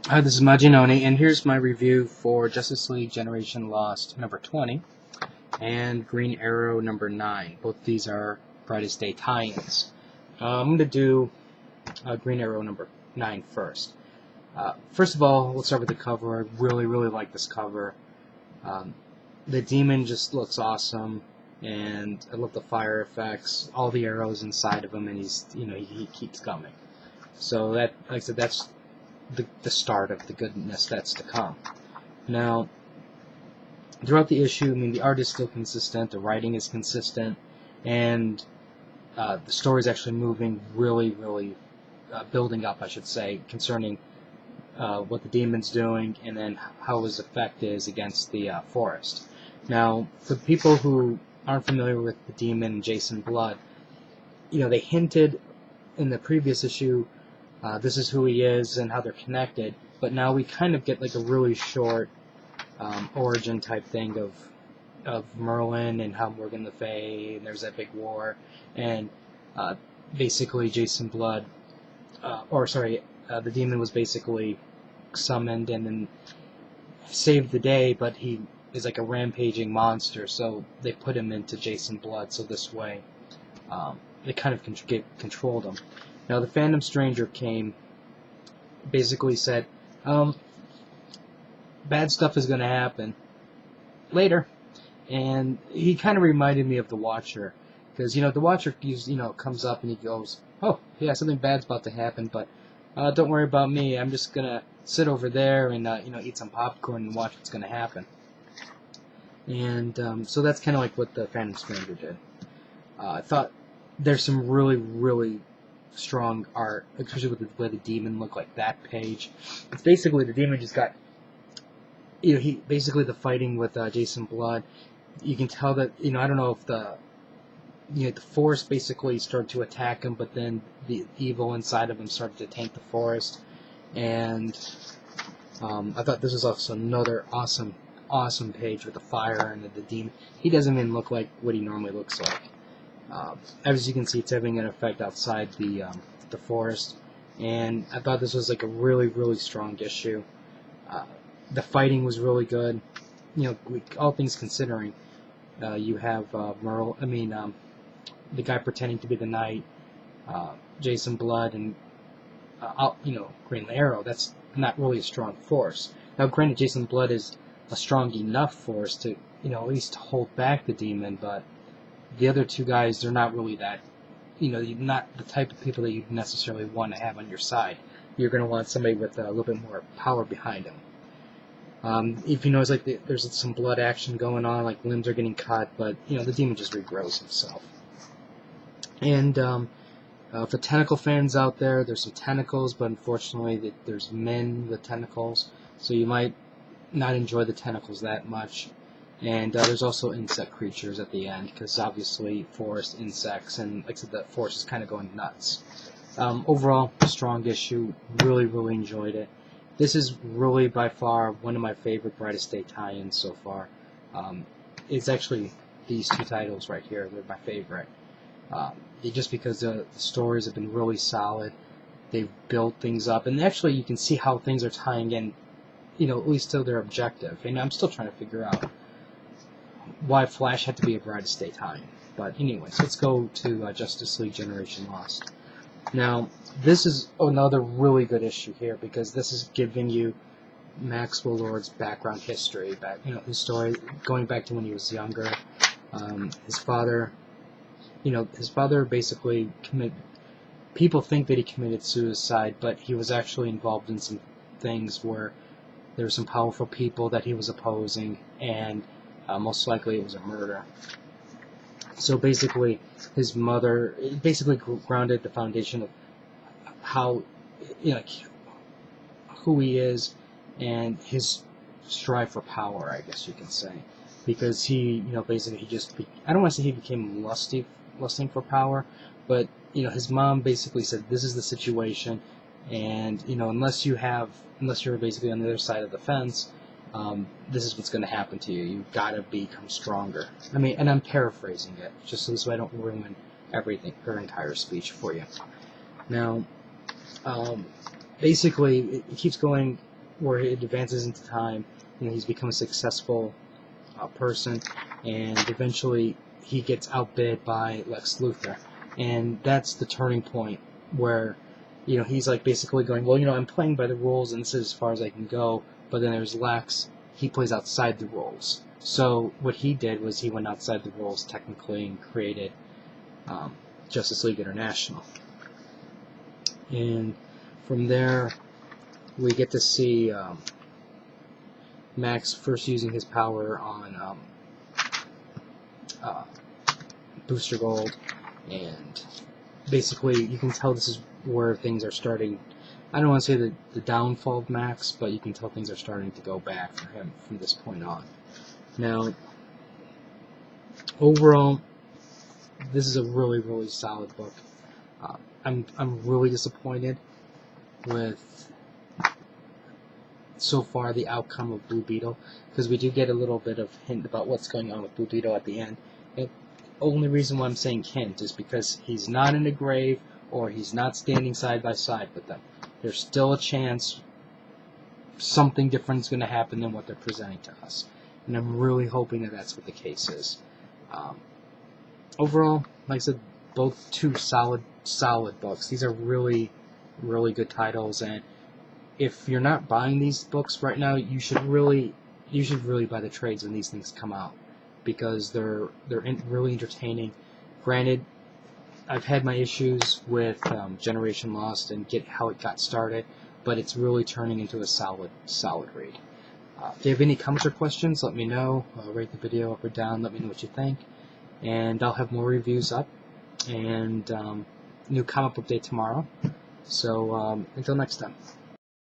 Hi, this is Majinoni, and here's my review for Justice League Generation Lost number 20 and Green Arrow number 9. Both of these are Brightest Day tie-ins. I'm going to do Green Arrow number 9 first. First of all, let's start with the cover. I really, really like this cover. The demon just looks awesome, and I love the fire effects, all the arrows inside of him, and he keeps coming. So that, like I said, that's the start of the goodness that's to come. Now, throughout the issue, I mean, the art is still consistent, the writing is consistent, and the story is actually moving really, really building up, I should say, concerning what the demon's doing and then how his effect is against the forest. Now, for people who aren't familiar with the demon and Jason Blood, they hinted in the previous issue this is who he is and how they're connected, but now we kind of get like a really short origin type thing of Merlin and how Morgan Le Fay, and there's that big war, and basically Jason Blood, the demon was basically summoned and then saved the day, but he is like a rampaging monster, so they put him into Jason Blood, so this way they kind of controlled him. Now, the Phantom Stranger came, basically said, bad stuff is going to happen later. And he kind of reminded me of the Watcher. Because, the Watcher comes up and he goes, oh, yeah, something bad's about to happen, but don't worry about me. I'm just going to sit over there and, eat some popcorn and watch what's going to happen. And so that's kind of like what the Phantom Stranger did. I thought there's some really, really strong art, especially with the way the demon looked like that page. It's basically the demon just got, the fighting with Jason Blood. You can tell that, I don't know if the force basically started to attack him, but then the evil inside of him started to taint the forest. And I thought this was also another awesome page with the fire and the demon. He doesn't even look like what he normally looks like. As you can see, it's having an effect outside the forest, and I thought this was like a really, really strong issue. The fighting was really good. All things considering, you have the guy pretending to be the knight, Jason Blood, and Green Arrow. That's not really a strong force. Now, granted, Jason Blood is a strong enough force to at least hold back the demon, but the other two guys, they're not really that, not the type of people that you necessarily want to have on your side. You're going to want somebody with a little bit more power behind him. If you notice, there's some blood action going on, like limbs are getting cut, but, the demon just regrows himself. And for tentacle fans out there, there's some tentacles, but unfortunately there's men with tentacles, so you might not enjoy the tentacles that much. And there's also insect creatures at the end, because obviously forest insects, and like I said, the forest is kind of going nuts. Overall, strong issue. Really, really enjoyed it. This is really by far one of my favorite Brightest Day tie-ins so far. It's actually these two titles right here. They're my favorite. Just because the stories have been really solid. They've built things up, and actually you can see how things are tying in, at least to their objective. And I'm still trying to figure out why Flash had to be a Brightest Day tie-in. But anyways, let's go to Justice League Generation Lost. Now, this is another really good issue here, because this is giving you Maxwell Lord's background history, his story going back to when he was younger. His father basically committed. People think that he committed suicide, but he was actually involved in some things where there were some powerful people that he was opposing, and most likely it was a murder. So basically, his mother basically grounded the foundation of how, who he is and his strive for power, I guess you can say. Because he, basically I don't want to say he became lusting for power, but, his mom basically said, this is the situation, and, unless you're basically on the other side of the fence, this is what's going to happen to you. You've got to become stronger. And I'm paraphrasing it, just so this way I don't ruin everything, her entire speech for you. Now, basically it keeps going where it advances into time. He's become a successful person, and eventually he gets outbid by Lex Luthor, and that's the turning point where he's like basically going, well, I'm playing by the rules and this is as far as I can go. But then there's Lex, he plays outside the rules. So what he did was he went outside the rules technically and created Justice League International. And from there, we get to see Max first using his power on Booster Gold, and basically you can tell this is where things are starting. I don't want to say the downfall of Max, but you can tell things are starting to go back for him from this point on. Now, overall, this is a really, really solid book. I'm really disappointed with so far the outcome of Blue Beetle, because we do get a little bit of hint about what's going on with Blue Beetle at the end. And the only reason why I'm saying hint is because he's not in the grave or he's not standing side by side with them. There's still a chance something different is going to happen than what they're presenting to us. And I'm really hoping that that's what the case is. Overall, like I said, both two solid books. These are really, really good titles, and if you're not buying these books right now, you should really buy the trades when these things come out, because they're really entertaining. Granted, I've had my issues with Generation Lost and how it got started, but it's really turning into a solid read. If you have any comments or questions, let me know. Rate the video up or down. Let me know what you think, and I'll have more reviews up and new comic book day tomorrow. So until next time.